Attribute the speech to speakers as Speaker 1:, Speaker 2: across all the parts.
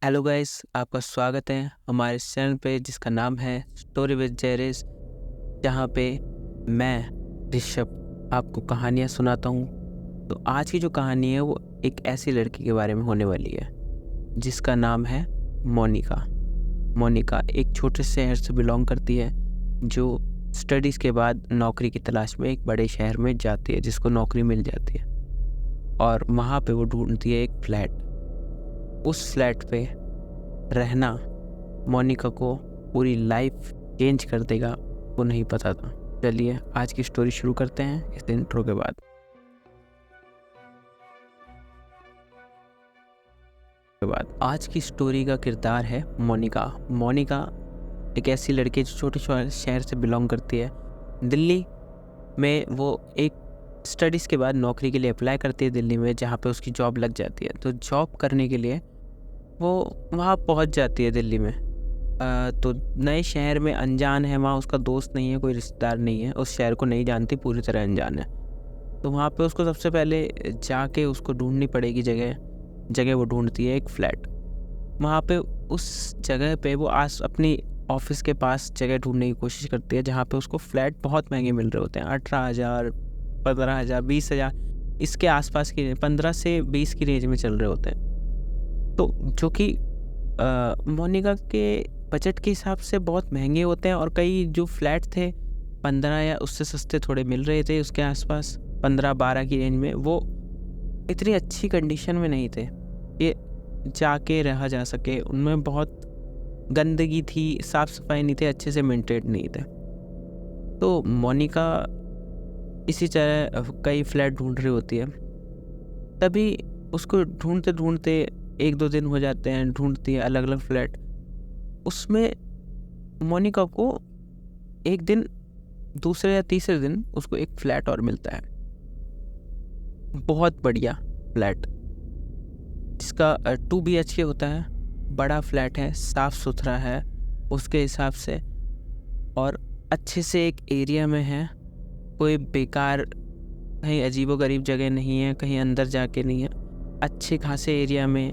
Speaker 1: Hello guys, आपका स्वागत है हमारे चैनल पे जिसका नाम है स्टोरी विद जेरिस, जहाँ पे मैं ऋषभ आपको कहानियाँ सुनाता हूँ। तो आज की जो कहानी है वो एक ऐसी लड़की के बारे में होने वाली है जिसका नाम है मोनिका। मोनिका एक छोटे से शहर से बिलोंग करती है जो स्टडीज़ के बाद नौकरी की तलाश में एक बड़े शहर में जाती है, जिसको नौकरी मिल जाती है और वहाँ पे वो ढूंढती है एक फ्लैट। उस फ्लैट पे रहना मोनिका को पूरी लाइफ चेंज कर देगा, वो नहीं पता था। चलिए आज की स्टोरी शुरू करते हैं इस इंट्रो के बाद। आज की स्टोरी का किरदार है मोनिका। मोनिका एक ऐसी लड़की जो छोटे शहर से बिलोंग करती है। दिल्ली में वो एक स्टडीज़ के बाद नौकरी के लिए अप्लाई करती है दिल्ली में, जहाँ पे उसकी जॉब लग जाती है। तो जॉब करने के लिए वो वहाँ पहुँच जाती है दिल्ली में। तो नए शहर में अनजान है, वहाँ उसका दोस्त नहीं है, कोई रिश्तेदार नहीं है, उस शहर को नहीं जानती, पूरी तरह अनजान है। तो वहाँ पे उसको सबसे पहले जाके उसको ढूंढनी पड़ेगी जगह वो ढूंढती है एक फ्लैट। वहाँ पे उस जगह पे वो अपनी ऑफिस के पास जगह ढूंढने की कोशिश करती है, जहाँ पे उसको फ्लैट बहुत महंगे मिल रहे होते हैं। 18,000, 15,000, 20,000 इसके आसपास की, 15 से 20 की रेंज में चल रहे होते हैं। तो जो कि मोनिका के बजट के हिसाब से बहुत महंगे होते हैं। और कई जो फ्लैट थे 15 या उससे सस्ते थोड़े मिल रहे थे उसके आसपास, 15-12 की रेंज में, वो इतनी अच्छी कंडीशन में नहीं थे कि जाके रहा जा सके। उनमें बहुत गंदगी थी, साफ़ सफाई नहीं थे, अच्छे से मेंटेन नहीं थे। तो मोनिका इसी तरह कई फ्लैट ढूंढ रही होती है। तभी उसको ढूंढते ढूंढते 1-2 दिन हो जाते हैं, ढूंढती है अलग अलग फ्लैट। उसमें मोनिका को एक दिन, दूसरे या तीसरे दिन उसको एक फ्लैट और मिलता है, बहुत बढ़िया फ्लैट, जिसका 2 BHK होता है। बड़ा फ्लैट है, साफ़ सुथरा है उसके हिसाब से, और अच्छे से एक एरिया में है। कोई बेकार कहीं अजीबोगरीब जगह नहीं है, कहीं अंदर जाके नहीं है, अच्छे खासे एरिया में,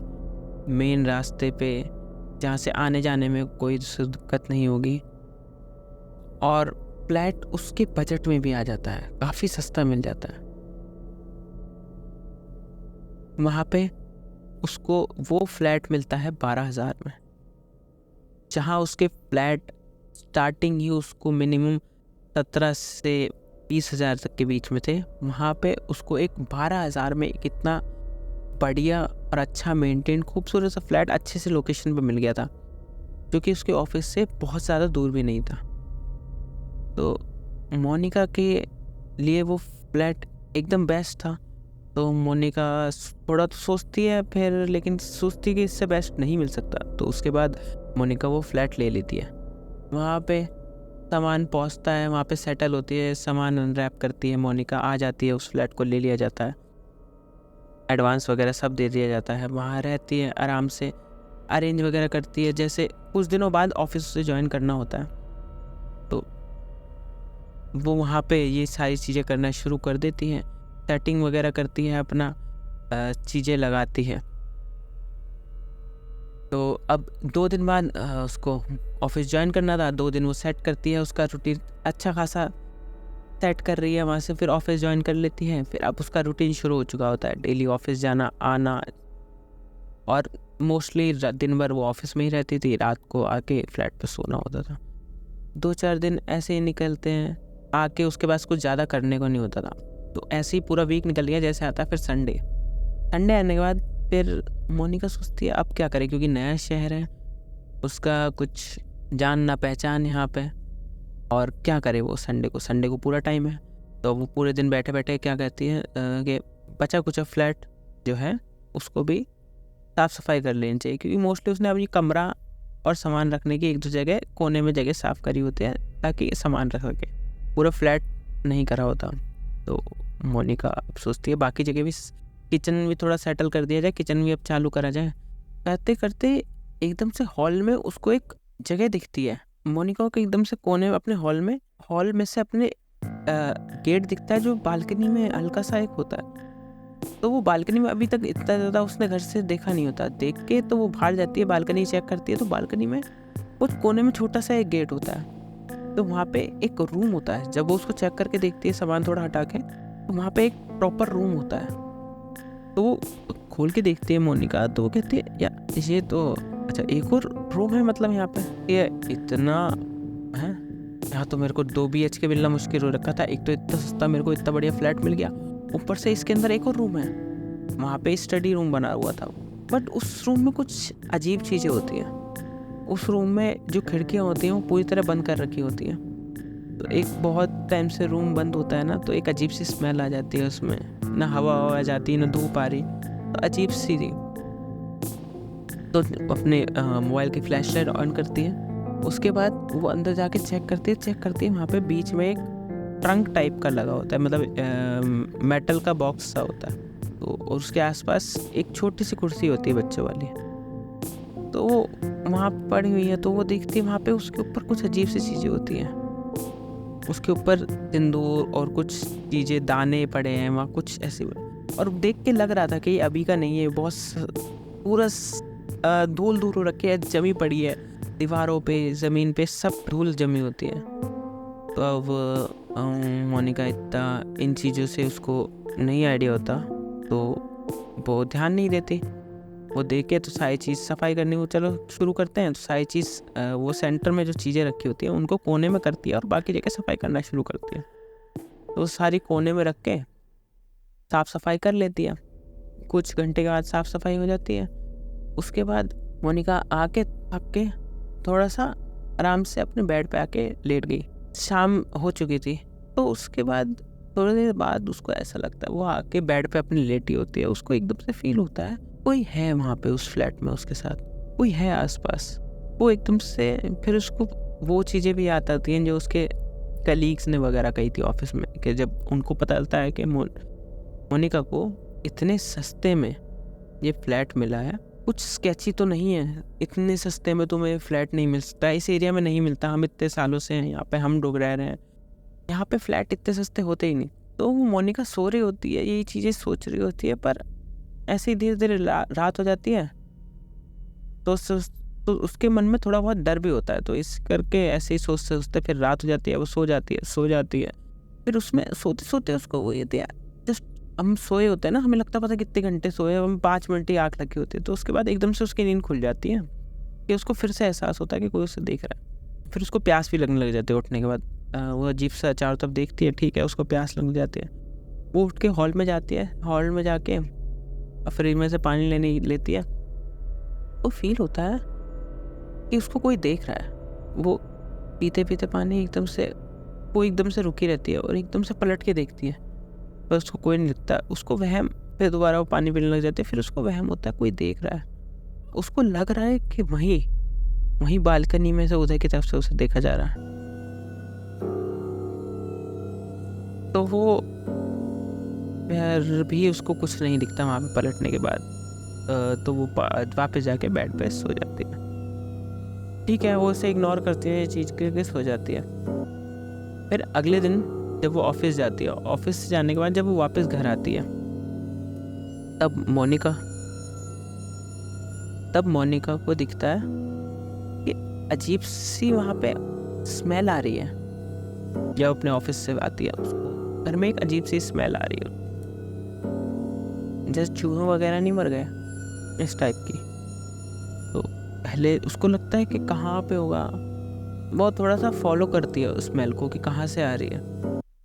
Speaker 1: मेन रास्ते पे, जहाँ से आने जाने में कोई दिक्कत नहीं होगी। और फ्लैट उसके बजट में भी आ जाता है, काफ़ी सस्ता मिल जाता है। वहाँ पे उसको वो फ्लैट मिलता है 12,000 में, जहाँ उसके फ्लैट स्टार्टिंग ही उसको मिनिमम 17 से 20,000 तक के बीच में थे। वहाँ पे उसको एक 12,000 में एक इतना बढ़िया और अच्छा मेंटेन खूबसूरत सा फ्लैट अच्छे से लोकेशन पे मिल गया था, जो कि उसके ऑफिस से बहुत ज़्यादा दूर भी नहीं था। तो मोनिका के लिए वो फ्लैट एकदम बेस्ट था। तो मोनिका थोड़ा तो सोचती है फिर, लेकिन सोचती कि इससे बेस्ट नहीं मिल सकता। तो उसके बाद मोनिका वो फ्लैट ले लेती है। वहाँ पे सामान पहुँचता है, वहाँ पे सेटल होती है, सामान अनरैप करती है, मोनिका आ जाती है, उस फ्लैट को ले लिया जाता है, एडवांस वगैरह सब दे दिया जाता है। वहाँ रहती है, आराम से अरेंज वगैरह करती है। जैसे कुछ दिनों बाद ऑफिस से ज्वाइन करना होता है, तो वो वहाँ पे ये सारी चीज़ें करना शुरू कर देती हैं, सेटिंग वगैरह करती है, अपना चीज़ें लगाती है। तो अब 2 दिन बाद उसको ऑफिस ज्वाइन करना था। 2 दिन वो सेट करती है, उसका रूटीन अच्छा खासा सेट कर रही है, वहाँ से फिर ऑफिस ज्वाइन कर लेती है। फिर अब उसका रूटीन शुरू हो चुका होता है, डेली ऑफिस जाना आना। और मोस्टली दिन भर वो ऑफिस में ही रहती थी, रात को आके फ्लैट पे सोना होता था। 2-4 दिन ऐसे ही निकलते हैं, आके उसके पास कुछ ज़्यादा करने को नहीं होता था। तो ऐसे ही पूरा वीक निकल गया। जैसे आता है फिर संडे आने के बाद फिर मोनिका सोचती है अब क्या करे, क्योंकि नया शहर है, उसका कुछ जान ना पहचान यहाँ पे, और क्या करे वो। संडे को पूरा टाइम है, तो वो पूरे दिन बैठे बैठे क्या कहती है कि बचा कुचा फ्लैट जो है उसको भी साफ़ सफाई कर लेनी चाहिए, क्योंकि मोस्टली उसने अभी कमरा और सामान रखने की 1-2 जगह कोने में जगह साफ़ करी होती है ताकि सामान रख सके, पूरा फ्लैट नहीं करा होता। तो मोनिका सोचती है बाकी जगह भी, किचन भी थोड़ा सेटल कर दिया जाए, किचन भी अब चालू करा जाए। करते करते एकदम से हॉल में उसको एक जगह दिखती है। मोनिका को एकदम से कोने में अपने हॉल में से अपने गेट दिखता है, जो बालकनी में हल्का सा एक होता है। तो वो बालकनी में अभी तक इतना ज़्यादा उसने घर से देखा नहीं होता। देख के तो वो बाहर जाती है, बालकनी चेक करती है, तो बालकनी में वो कोने में छोटा सा एक गेट होता है। तो वहाँ पे एक रूम होता है। जब वो उसको चेक करके देखती है सामान थोड़ा हटा के, तो वहाँ पे एक प्रॉपर रूम होता है। तो वो खोल के देखती है मोनिका, तो वो कहती है या ये तो अच्छा एक और रूम है, मतलब यहाँ पे ये इतना है। यहाँ तो मेरे को 2 BHK मिलना मुश्किल हो रखा था। एक तो इतना सस्ता मेरे को इतना बढ़िया फ्लैट मिल गया, ऊपर से इसके अंदर एक और रूम है। वहाँ पे स्टडी रूम बना हुआ था, बट उस रूम में कुछ अजीब चीज़ें होती हैं। उस रूम में जो खिड़कियाँ होती हैं वो पूरी तरह बंद कर रखी होती हैं। तो एक बहुत टाइम से रूम बंद होता है ना, तो एक अजीब सी स्मेल आ जाती है उसमें, ना हवा आ जाती ना धूप आ रही, तो अजीब सी थी। तो अपने मोबाइल की फ्लैश लाइट ऑन करती है। उसके बाद वो अंदर जाके चेक करती है। वहाँ पे बीच में एक ट्रंक टाइप का लगा होता है, मतलब मेटल का बॉक्स सा होता है। तो और उसके आसपास एक छोटी सी कुर्सी होती है बच्चों वाली। तो वो वहाँ पड़ी हुई है, तो वो देखती है वहाँ पे उसके ऊपर कुछ अजीब सी चीज़ें होती हैं। उसके ऊपर सिंदूर और कुछ चीज़ें, दाने पड़े हैं वहाँ कुछ ऐसे। और देख के लग रहा था कि ये अभी का नहीं है, बहुत पूरा धूल धूल हो रखी है, जमी पड़ी है दीवारों पे, ज़मीन पे सब धूल जमी होती है। तो अब मोनिका इतना इन चीज़ों से उसको नहीं आइडिया होता, तो वो ध्यान नहीं देती। वो देखे तो सारी चीज़ सफाई करनी, वो चलो शुरू करते हैं। तो सारी चीज़ वो सेंटर में जो चीज़ें रखी होती हैं उनको कोने में करती है और बाकी जगह सफाई करना शुरू करती है। तो वो सारी कोने में रख के साफ़ सफाई कर लेती है। कुछ घंटे के बाद साफ़ सफाई हो जाती है। उसके बाद मोनिका आके थक के थोड़ा सा आराम से अपने बेड पे आके लेट गई। शाम हो चुकी थी। तो उसके बाद थोड़ी देर बाद उसको ऐसा लगता है, वो आके बेड पे अपनी लेटी होती है, उसको एकदम से फील होता है कोई है वहाँ पे उस फ्लैट में, उसके साथ कोई है आसपास। वो एकदम से फिर उसको वो चीज़ें भी याद आती हैं जो उसके कलीग्स ने वगैरह कही थी ऑफिस में, कि जब उनको पता चलता है कि मोनिका को इतने सस्ते में ये फ्लैट मिला है, कुछ स्केची तो नहीं है, इतने सस्ते में तुम्हें फ्लैट नहीं मिल सकता, इस एरिया में नहीं मिलता, हम इतने सालों से हैं यहाँ पे, हम लोग रह रहे हैं, यहाँ पे फ्लैट इतने सस्ते होते ही नहीं। तो वो मोनिका सो रही होती है, यही चीज़ें सोच रही होती है, पर ऐसे ही धीरे धीरे रात हो जाती है। तो तो उसके मन में थोड़ा बहुत डर भी होता है, तो इस करके ऐसे ही सोचते सोचते फिर रात हो जाती है, वो सो जाती है। फिर उसमें सोते सोते उसको वो ये यार, जस्ट हम सोए होते हैं ना, हमें लगता पता कितने घंटे सोए, हम 5 मिनट ही आँख लगी होती है। तो उसके बाद एकदम से उसकी नींद खुल जाती है, कि उसको फिर से एहसास होता है कि कोई उसे देख रहा है। फिर उसको प्यास भी लगने लग जाती है उठने के बाद। वो अजीब सा चारों तरफ देखती है, ठीक है, उसको प्यास लगने जाती है। वो उठ के हॉल में जाती है, हॉल में जाके फ्रिज में से पानी लेती है। तो फील होता है कि उसको कोई देख रहा है। वो पीते पीते पानी वो एकदम से रुकी रहती है और एकदम से पलट के देखती है, पर उसको कोई नहीं दिखता। उसको वहम, फिर दोबारा वो पानी पीने लग जाती है, फिर उसको वहम होता है कोई देख रहा है। उसको लग रहा है कि वहीं बालकनी में से उधर की तरफ से उसे देखा जा रहा है। तो वो फिर भी उसको कुछ नहीं दिखता वहाँ पे पलटने के बाद। तो वो वापस जाके बेड पे सो जाती है। ठीक है, वो उसे इग्नोर करती है, ये चीज़ करके सो जाती है। फिर अगले दिन जब वो ऑफिस जाती है, ऑफिस से जाने के बाद जब वो वापस घर आती है, तब मोनिका को दिखता है कि अजीब सी वहाँ पे स्मेल आ रही है। जब अपने ऑफिस से आती है, उसको घर में एक अजीब सी स्मेल आ रही है, जैसे चूहे वगैरह नहीं मर गए, इस टाइप की। तो पहले उसको लगता है कि कहाँ पे होगा, वो थोड़ा सा फॉलो करती है उस स्मेल को कि कहाँ से आ रही है।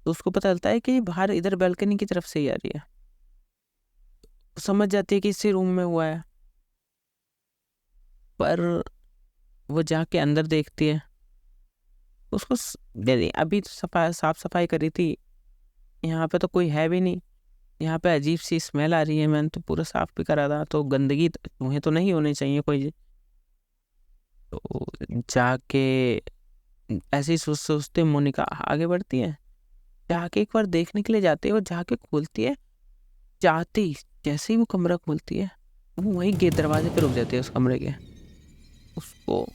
Speaker 1: तो उसको पता चलता है कि बाहर इधर बालकनी की तरफ से ही आ रही है। तो समझ जाती है कि इसी रूम में हुआ है, पर वो जाके अंदर देखती है, उसको अभी तो साफ सफाई करी थी, यहाँ पे तो कोई है भी नहीं, यहाँ पे अजीब सी स्मेल आ रही है, मैंने तो पूरा साफ भी करा था, तो गंदगी चूहे तो नहीं होने चाहिए कोई। तो जाके ऐसे ही सोचते मोनिका आगे बढ़ती है, जाके एक बार देखने के लिए जाती है। वो जाके खोलती है, जाते ही जैसे ही वो कमरा खोलती है, वो वहीं गेट दरवाजे पे रुक जाती है उस कमरे के। उसको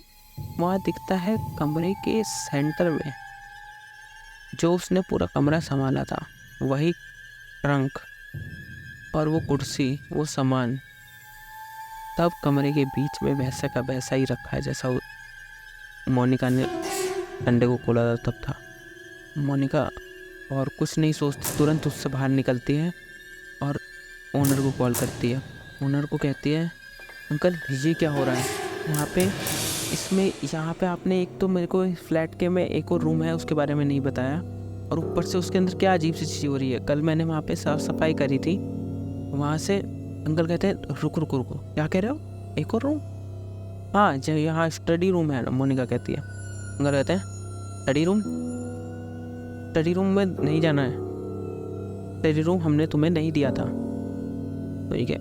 Speaker 1: वहाँ दिखता है कमरे के सेंटर में जो उसने पूरा कमरा संभाला था, वही ट्रंक। और वो कुर्सी, वो सामान सब कमरे के बीच में वैसा का वैसा ही रखा है जैसा मोनिका ने अंडे को खोला था तब था। मोनिका और कुछ नहीं सोचती, तुरंत उससे बाहर निकलती है और ओनर को कॉल करती है। ओनर को कहती है, अंकल ये क्या हो रहा है यहाँ पे? यहाँ पे आपने एक तो मेरे को फ्लैट के में एक और रूम है उसके बारे में नहीं बताया, और ऊपर से उसके अंदर क्या अजीब सी चीज़ हो रही है। कल मैंने वहाँ पे साफ़ सफाई करी थी, वहाँ से अंकल कहते हैं रुको रुको रुको, क्या कह रहे हो? एक और रूम? हाँ जो यहाँ स्टडी रूम है, मोनिका कहती है। अंकल कहते हैं स्टडी रूम? स्टडी रूम में नहीं जाना है, स्टडी रूम हमने तुम्हें नहीं दिया था। ठीक है,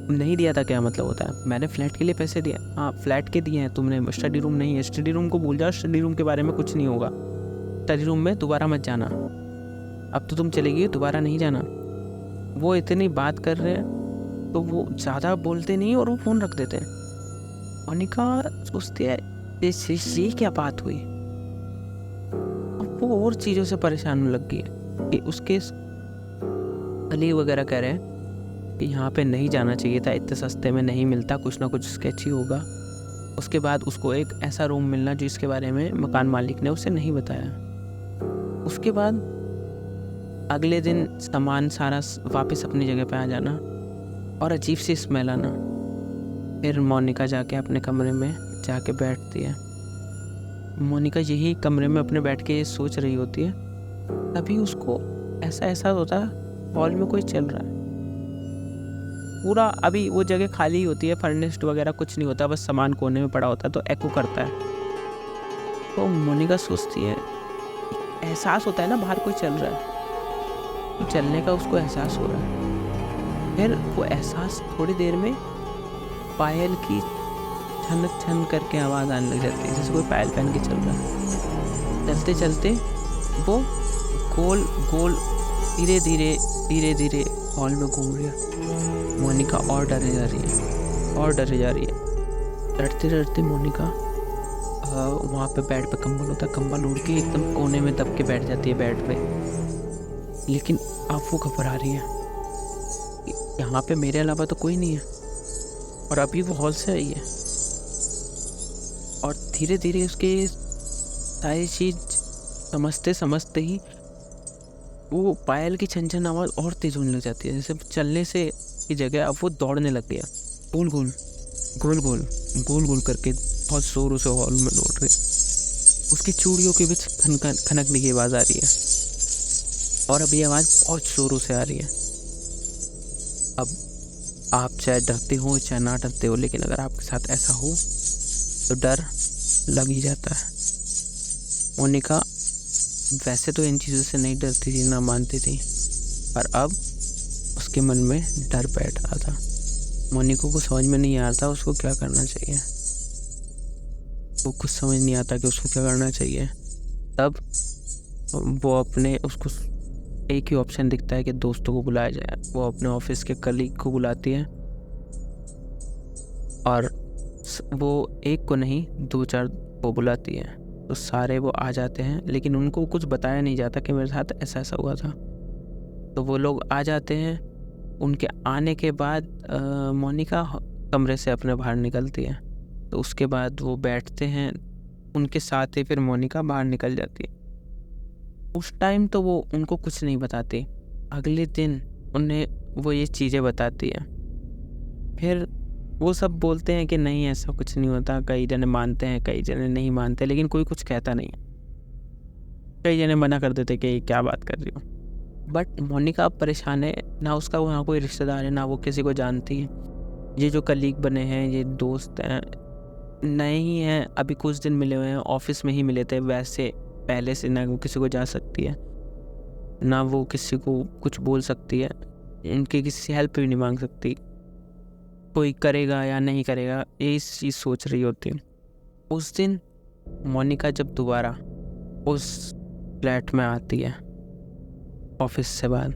Speaker 1: नहीं दिया था क्या मतलब होता है? मैंने फ्लैट के लिए पैसे दिए। हाँ फ्लैट के दिए हैं तुमने, स्टडी रूम नहीं है। स्टडी रूम को भूल जाओ, स्टडी रूम के बारे में कुछ नहीं होगा। स्टडी रूम में दोबारा मत जाना, अब तो तुम चली गई, दोबारा नहीं जाना। वो इतनी बात कर रहे हैं तो वो ज़्यादा बोलते नहीं और वो फ़ोन रख देते हैं। मोनिका सोचती है ये क्या बात हुई। अब वो और चीज़ों से परेशान होने लग गई है कि उसके अली वगैरह कह रहे हैं कि यहाँ पे नहीं जाना चाहिए था, इतने सस्ते में नहीं मिलता, कुछ ना कुछ स्केच ही होगा। उसके बाद उसको एक ऐसा रूम मिलना जिसके बारे में मकान मालिक ने उसे नहीं बताया। उसके बाद अगले दिन सामान सारा वापस अपनी जगह पे आ जाना और अजीब सी स्मेल आना। फिर मोनिका जाके अपने कमरे में जाके बैठती है। मोनिका यही कमरे में अपने बैठ के सोच रही होती है, तभी उसको ऐसा एहसास होता है हॉल में कोई चल रहा है। पूरा अभी वो जगह खाली होती है, फर्निश्ड वगैरह कुछ नहीं होता, बस सामान कोने में पड़ा होता है तो एको करता है। तो मोनिका सोचती है, एहसास होता है ना बाहर कोई चल रहा है, तो चलने का उसको एहसास हो रहा है। फिर वो एहसास थोड़ी देर में पायल की छन छन करके आवाज़ आने लग जाती है, जैसे कोई पायल पहन के चल रहा है। चलते चलते वो गोल गोल धीरे धीरे हॉल में घूम रही है। मोनिका और डरे जा रही है और डरे जा रही है। डरते डरते मोनिका वहाँ पे बेड पे कंबल होता है, कंबल उड़ के एकदम कोने में दब के बैठ जाती है बेड पे। लेकिन अब वो घबरा रही है, यहाँ पे मेरे अलावा तो कोई नहीं है और अभी वो हॉल से आई है। और धीरे धीरे उसके सारी चीज समझते समझते ही वो पायल की छन आवाज़ और तेज होने लग जाती है। जैसे चलने से की जगह अब वो दौड़ने लग गया, गोल गोल गोल गोल गोल गोल करके बहुत जोरों से हॉल में दौड़ रहे। उसकी चूड़ियों के बीच खनकने की आवाज़ आ रही है और अब ये आवाज़ बहुत जोरों से आ रही है। अब आप चाहे डरते हो चाहे ना डरते हो, लेकिन अगर आपके साथ ऐसा हो तो डर लग ही जाता है। मोनिका वैसे तो इन चीज़ों से नहीं डरती थी, ना मानती थी, पर अब उसके मन में डर बैठ रहा था। मोनिका को समझ में नहीं आ रहा था उसको क्या करना चाहिए। वो कुछ समझ नहीं आता कि उसको क्या करना चाहिए। तब वो उसको एक ही ऑप्शन दिखता है कि दोस्तों को बुलाया जाए। वो अपने ऑफिस के कलीग को बुलाती है और वो एक को नहीं 2-4 को बुलाती है, तो सारे वो आ जाते हैं। लेकिन उनको कुछ बताया नहीं जाता कि मेरे साथ ऐसा ऐसा हुआ था। तो वो लोग आ जाते हैं। उनके आने के बाद मोनिका कमरे से अपने बाहर निकलती है, तो उसके बाद वो बैठते हैं उनके साथ ही। फिर मोनिका बाहर निकल जाती है। उस टाइम तो वो उनको कुछ नहीं बताती, अगले दिन उन्हें वो ये चीज़ें बताती है। फिर वो सब बोलते हैं कि नहीं ऐसा कुछ नहीं होता। कई जने मानते हैं, कई जने नहीं मानते, लेकिन कोई कुछ कहता नहीं। कई जने मना कर देते कि क्या बात कर रही हो। बट मोनिका परेशान है, ना उसका वहाँ कोई रिश्तेदार है, ना वो किसी को जानती है। ये जो कलीग बने हैं, ये दोस्त हैं, नए ही हैं, अभी कुछ दिन मिले हुए हैं, ऑफिस में ही मिले थे। वैसे पहले से ना वो किसी को जा सकती है, ना वो किसी को कुछ बोल सकती है, इनकी किसी से हेल्प भी नहीं मांग सकती। कोई करेगा या नहीं करेगा ये चीज़ सोच रही होती है। उस दिन मोनिका जब दोबारा उस फ्लैट में आती है ऑफिस से बाद,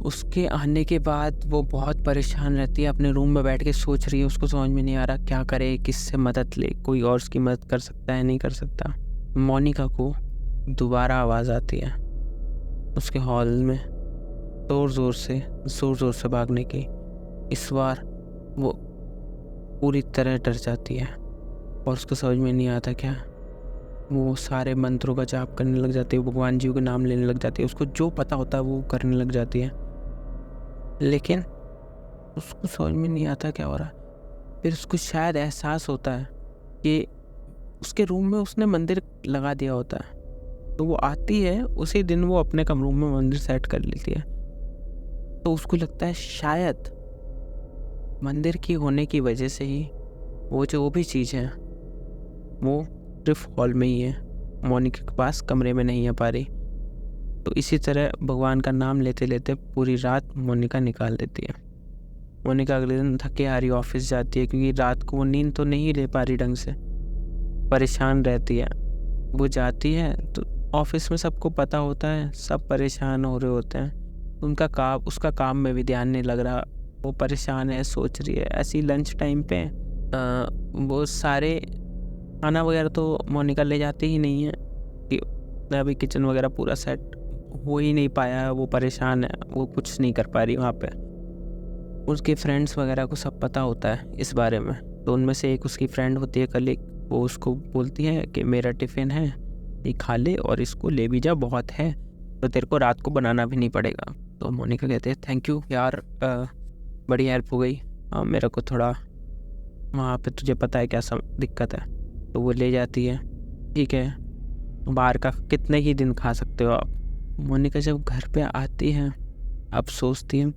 Speaker 1: उसके आने के बाद वो बहुत परेशान रहती है, अपने रूम में बैठ के सोच रही है। उसको समझ में नहीं आ रहा क्या करे, किससे मदद ले, कोई और उसकी मदद कर सकता है नहीं कर सकता। मोनिका को दोबारा आवाज़ आती है उसके हॉल में, ज़ोर ज़ोर से भागने की। इस बार वो पूरी तरह डर जाती है और उसको समझ में नहीं आता क्या। वो सारे मंत्रों का जाप करने लग जाती है, भगवान जी के नाम लेने लग जाती है, उसको जो पता होता है वो करने लग जाती है, लेकिन उसको समझ में नहीं आता क्या हो रहा है। फिर उसको शायद एहसास होता है कि उसके रूम में उसने मंदिर लगा दिया होता है, तो वो आती है उसी दिन वो अपने कमरे में मंदिर सेट कर लेती है। तो उसको लगता है शायद मंदिर की होने की वजह से ही वो जो भी चीज़ है वो सिर्फ हॉल में ही है, मोनिका के पास कमरे में नहीं आ पा रही। तो इसी तरह भगवान का नाम लेते लेते पूरी रात मोनिका निकाल देती है। मोनिका अगले दिन थके हारी ऑफिस जाती है, क्योंकि रात को वो नींद तो नहीं ले पा रही ढंग से, परेशान रहती है। वो जाती है तो ऑफिस में सबको पता होता है, सब परेशान हो रहे होते हैं, उसका काम में भी ध्यान नहीं लग रहा, वो परेशान है, सोच रही है। ऐसी लंच टाइम पे वो सारे खाना वगैरह तो मोनिका ले जाती ही नहीं है, कि अभी किचन वगैरह पूरा सेट हो ही नहीं पाया है, वो परेशान है, वो कुछ नहीं कर पा रही वहाँ पे। उसके फ्रेंड्स वगैरह को सब पता होता है इस बारे में, तो उनमें से एक उसकी फ्रेंड होती है कलीग, वो उसको बोलती है कि मेरा टिफ़िन है, ये खा ले और इसको ले भी जा, बहुत है तो तेरे को रात को बनाना भी नहीं पड़ेगा। तो मोनिका कहते हैं थैंक यू यार, बड़ी हेल्प हो गई। मेरे को थोड़ा वहाँ पे तुझे पता है क्या दिक्कत है। तो वो ले जाती है, ठीक है बाहर का कितने ही दिन खा सकते हो आप। मोनिका जब घर पे आती है, अब सोचती है,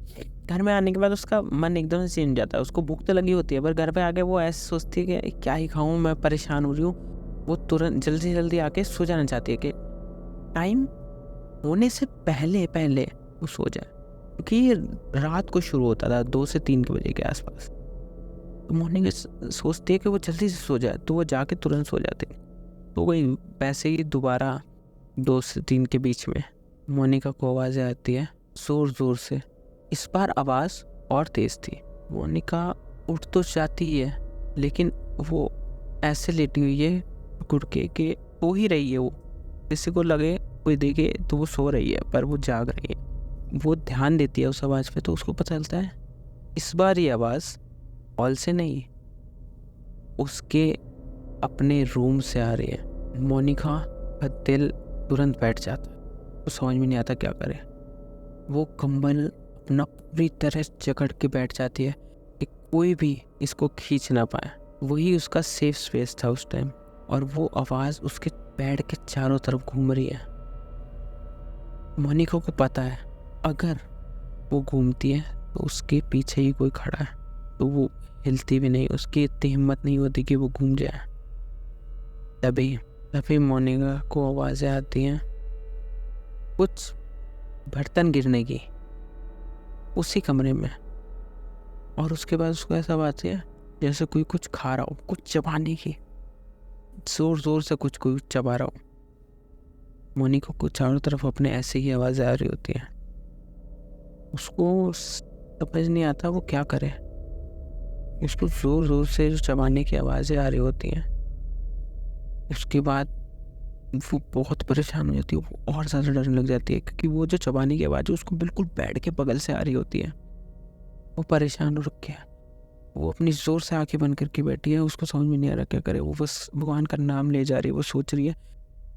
Speaker 1: घर में आने के बाद उसका मन एकदम से चेंज हो जाता है। उसको भूख तो लगी होती है, पर घर पे आके वो ऐसे सोचती है कि क्या ही खाऊं, मैं परेशान हो रही हूँ। वो तुरंत जल्दी जल्दी आके सो जाना चाहती है कि टाइम होने से पहले पहले वो सो जाए, क्योंकि ये रात को शुरू होता था 2 से 3 के बजे के आसपास। तो मोनिका सोचती है कि वो जल्दी से सो जाए, तो वो जाके तुरंत सो जाती है। तो वही वैसे ही दोबारा 2 से 3 के बीच में मोनिका को आवाज़ें आती है ज़ोर ज़ोर से। इस बार आवाज़ और तेज़ थी। मोनिका उठ तो जाती है, लेकिन वो ऐसे लेटी हुई है घुट के कि सो ही रही है। वो किसी को लगे कोई देखे तो वो सो रही है, पर वो जाग रही है। वो ध्यान देती है उस आवाज़ पे, तो उसको पता चलता है इस बार ये आवाज़ हॉल से नहीं, उसके अपने रूम से आ रही है। मोनिका का दिल तुरंत बैठ जाता है, वो समझ में नहीं आता क्या करे। वो कंबल अपना पूरी तरह जकड़ के बैठ जाती है कि कोई भी इसको खींच ना पाए। वही उसका सेफ स्पेस था उस टाइम, और वो आवाज़ उसके बेड के चारों तरफ घूम रही है। मोनिका को पता है अगर वो घूमती है तो उसके पीछे ही कोई खड़ा है, तो वो हिलती भी नहीं, उसकी इतनी हिम्मत नहीं होती कि वो घूम जाए। तभी मोनिका को आवाज़ें आती हैं कुछ बर्तन गिरने की उसी कमरे में, और उसके बाद उसको ऐसा बात है जैसे कोई कुछ खा रहा हो, कुछ चबाने की, जोर जोर से कोई चबा रहा हो। मोनिका को चारों तरफ अपने ऐसे ही आवाज़ें आ रही होती हैं। उसको समझ नहीं आता वो क्या करे। उसको जोर जोर से जो चबाने की आवाज़ें आ रही होती हैं, उसके बाद वो बहुत परेशान हो जाती है, वो और ज़्यादा डरने लग जाती है, क्योंकि वो जो चबाने की आवाज़ है उसको बिल्कुल बेड के बगल से आ रही होती है। वो परेशान हो रखी है, वो अपनी ज़ोर से आंखें बंद करके बैठी है, उसको समझ में नहीं आ रहा क्या करे। वो बस भगवान का नाम ले जा रही है, वो सोच रही है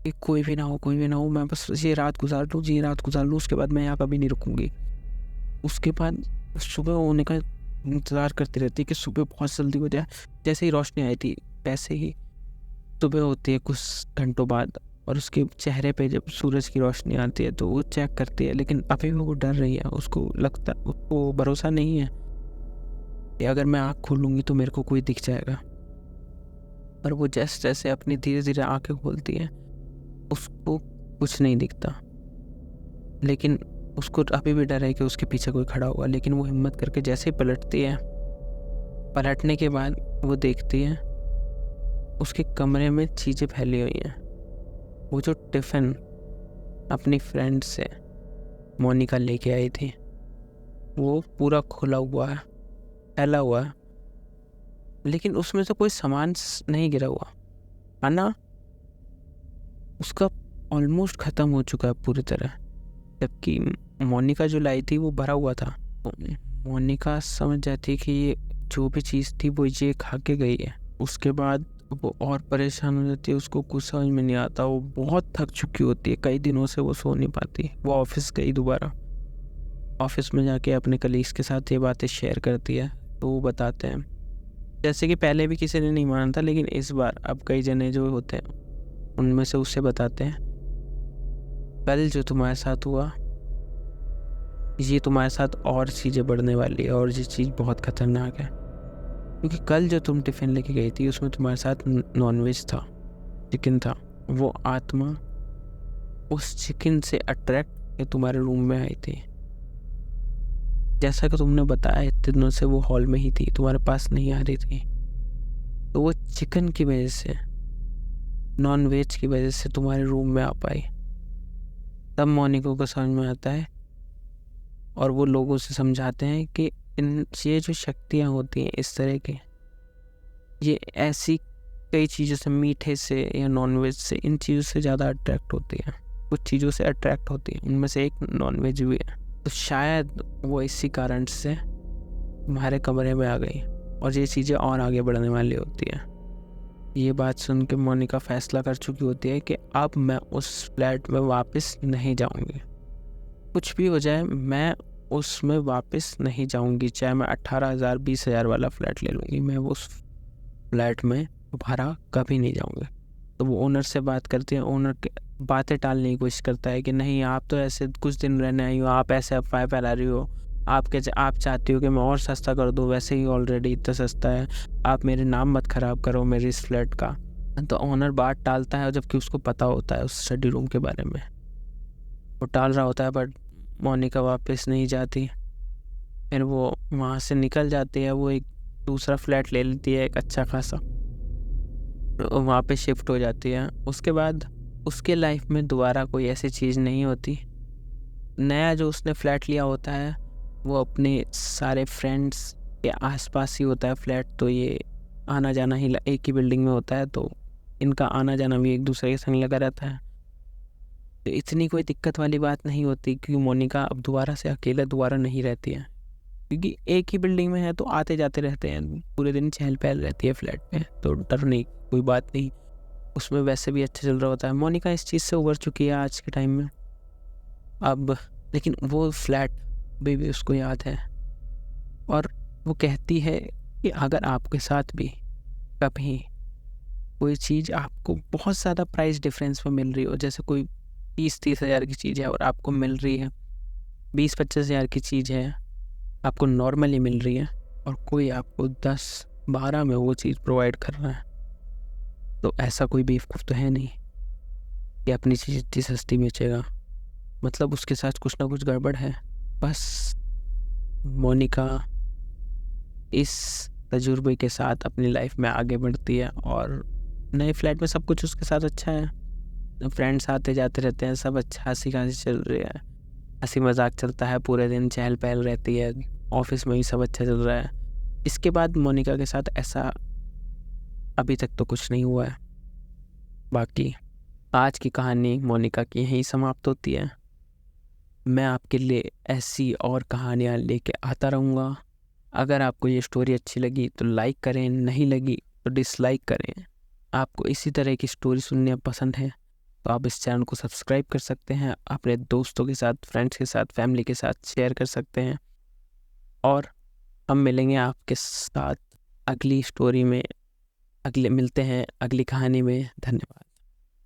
Speaker 1: कि कोई भी ना हो, मैं बस ये रात गुजार लूँ, उसके बाद मैं यहाँ कभी नहीं रुकूंगी। उसके बाद सुबह होने का इंतज़ार करती रहती है कि सुबह बहुत जल्दी हो जाए। जैसे ही रोशनी आई थी वैसे ही सुबह होती है कुछ घंटों बाद, और उसके चेहरे पे जब सूरज की रोशनी आती है तो वो चेक करती है, लेकिन अभी भी वो डर रही है। उसको भरोसा नहीं है कि अगर मैं आँख खोलूँगी तो मेरे को कोई दिख जाएगा। पर वो जैसे जैसे अपनी धीरे धीरे आँखें खोलती है उसको कुछ नहीं दिखता, लेकिन उसको अभी भी डर है कि उसके पीछे कोई खड़ा होगा। लेकिन वो हिम्मत करके जैसे ही पलटती है, पलटने के बाद वो देखती है उसके कमरे में चीज़ें फैली हुई हैं। वो जो टिफ़िन अपनी फ्रेंड से मोनिका लेके आई थी वो पूरा खुला हुआ है, फैला हुआ है, लेकिन उसमें से कोई सामान नहीं गिरा हुआ। खाना उसका ऑलमोस्ट ख़त्म हो चुका है पूरी तरह, जबकि मोनिका जो लाई थी वो भरा हुआ था। तो मोनिका समझ जाती है कि ये जो भी चीज़ थी वो ये खा के गई है। उसके बाद वो और परेशान हो जाती है, उसको कुछ समझ में नहीं आता। वो बहुत थक चुकी होती है, कई दिनों से वो सो नहीं पाती। वो ऑफिस गई, दोबारा ऑफिस में जाके अपने कलीग्स के साथ ये बातें शेयर करती है। तो वो बताते हैं, जैसे कि पहले भी किसी ने नहीं माना था, लेकिन इस बार अब कई जने जो होते हैं उनमें से उससे बताते हैं, कल जो तुम्हारे साथ हुआ ये तुम्हारे साथ और चीज़ें बढ़ने वाली है, और ये चीज़ बहुत खतरनाक है। क्योंकि कल जो तुम टिफ़िन लेके गई थी उसमें तुम्हारे साथ नॉनवेज था, चिकन था। वो आत्मा उस चिकन से अट्रैक्ट तुम्हारे रूम में आई थी। जैसा कि तुमने बताया इतने दिनों से वो हॉल में ही थी, तुम्हारे पास नहीं आ रही थी। तो वो चिकन की वजह से, नॉन वेज की वजह से तुम्हारे रूम में आ पाई। तब मोनिका को समझ में आता है और वो लोगों से समझाते हैं कि ये जो शक्तियाँ होती हैं इस तरह की, ये ऐसी कई चीज़ों से, मीठे से या नॉनवेज से, इन चीज़ों से ज़्यादा अट्रैक्ट होती हैं। कुछ चीज़ों से अट्रैक्ट होती हैं, उनमें से एक नॉनवेज भी है। तो शायद वो इसी कारण से तुम्हारे कमरे में आ गई और ये चीज़ें और आगे बढ़ने वाली होती हैं। ये बात सुन के मोनिका फैसला कर चुकी होती है कि अब मैं उस फ्लैट में वापस नहीं जाऊंगी। कुछ भी हो जाए मैं उसमें वापस नहीं जाऊंगी, चाहे मैं 18,000 20,000 वाला फ्लैट ले लूँगी, मैं उस फ्लैट में दोबारा कभी नहीं जाऊंगी। तो वो ओनर से बात करती है। ओनर के बातें टालने की कोशिश करता है कि नहीं, आप तो ऐसे कुछ दिन रहने आई हो, आप ऐसे अफवाह फैला रही हो, आप चाहती हो कि मैं और सस्ता कर दूँ, वैसे ही ऑलरेडी इतना सस्ता है, आप मेरे नाम मत ख़राब करो मेरे इस फ्लैट का। तो ऑनर बात टालता है, जबकि उसको पता होता है उस स्टडी रूम के बारे में। वो टाल रहा होता है, बट मोनिका वापस नहीं जाती। फिर वो वहाँ से निकल जाती है। वो एक दूसरा फ्लैट ले लेती है, एक अच्छा खासा, वहाँ पे शिफ्ट हो जाती है। उसके बाद उसके लाइफ में दोबारा कोई ऐसी चीज़ नहीं होती। नया जो उसने फ्लैट लिया होता है वो अपने सारे फ्रेंड्स के आसपास ही होता है फ्लैट। तो ये आना जाना ही एक ही बिल्डिंग में होता है, तो इनका आना जाना भी एक दूसरे के संग लगा रहता है। तो इतनी कोई दिक्कत वाली बात नहीं होती, क्योंकि मोनिका अब दोबारा से अकेले दोबारा नहीं रहती है, क्योंकि एक ही बिल्डिंग में है तो आते जाते रहते हैं, पूरे दिन चहल पहल रहती है फ्लैट में, तो डर नहीं, कोई बात नहीं। उसमें वैसे भी अच्छा चल रहा होता है। मोनिका इस चीज़ से उबर चुकी है आज के टाइम में अब, लेकिन वो फ्लैट भी उसको याद है। और वो कहती है कि अगर आपके साथ भी कभी कोई चीज़ आपको बहुत ज़्यादा प्राइस डिफरेंस में मिल रही हो, जैसे कोई 20-30 हज़ार की चीज़ है और आपको मिल रही है 20-25 हज़ार की चीज़ है, आपको नॉर्मली मिल रही है, और कोई आपको 10-12 में वो चीज़ प्रोवाइड कर रहा है, तो ऐसा कोई बेवकूफ़ तो है नहीं कि अपनी चीज़ इतनी सस्ती बेचेगा। मतलब उसके साथ कुछ ना कुछ गड़बड़ है। बस मोनिका इस तजुर्बे के साथ अपनी लाइफ में आगे बढ़ती है, और नए फ्लैट में सब कुछ उसके साथ अच्छा है। फ्रेंड्स आते जाते रहते हैं, सब अच्छा, हंसी खांसी चल रही है, हंसी मजाक चलता है, पूरे दिन चहल पहल रहती है, ऑफिस में भी सब अच्छा चल रहा है। इसके बाद मोनिका के साथ ऐसा अभी तक तो कुछ नहीं हुआ है। बाकी आज की कहानी मोनिका की यहीं समाप्त होती है। मैं आपके लिए ऐसी और कहानियाँ लेके आता रहूँगा। अगर आपको ये स्टोरी अच्छी लगी तो लाइक करें, नहीं लगी तो डिसलाइक करें। आपको इसी तरह की स्टोरी सुनने पसंद है तो आप इस चैनल को सब्सक्राइब कर सकते हैं, अपने दोस्तों के साथ, फ्रेंड्स के साथ, फैमिली के साथ शेयर कर सकते हैं। और हम मिलेंगे आपके साथ अगली स्टोरी में, मिलते हैं अगली कहानी में। धन्यवाद।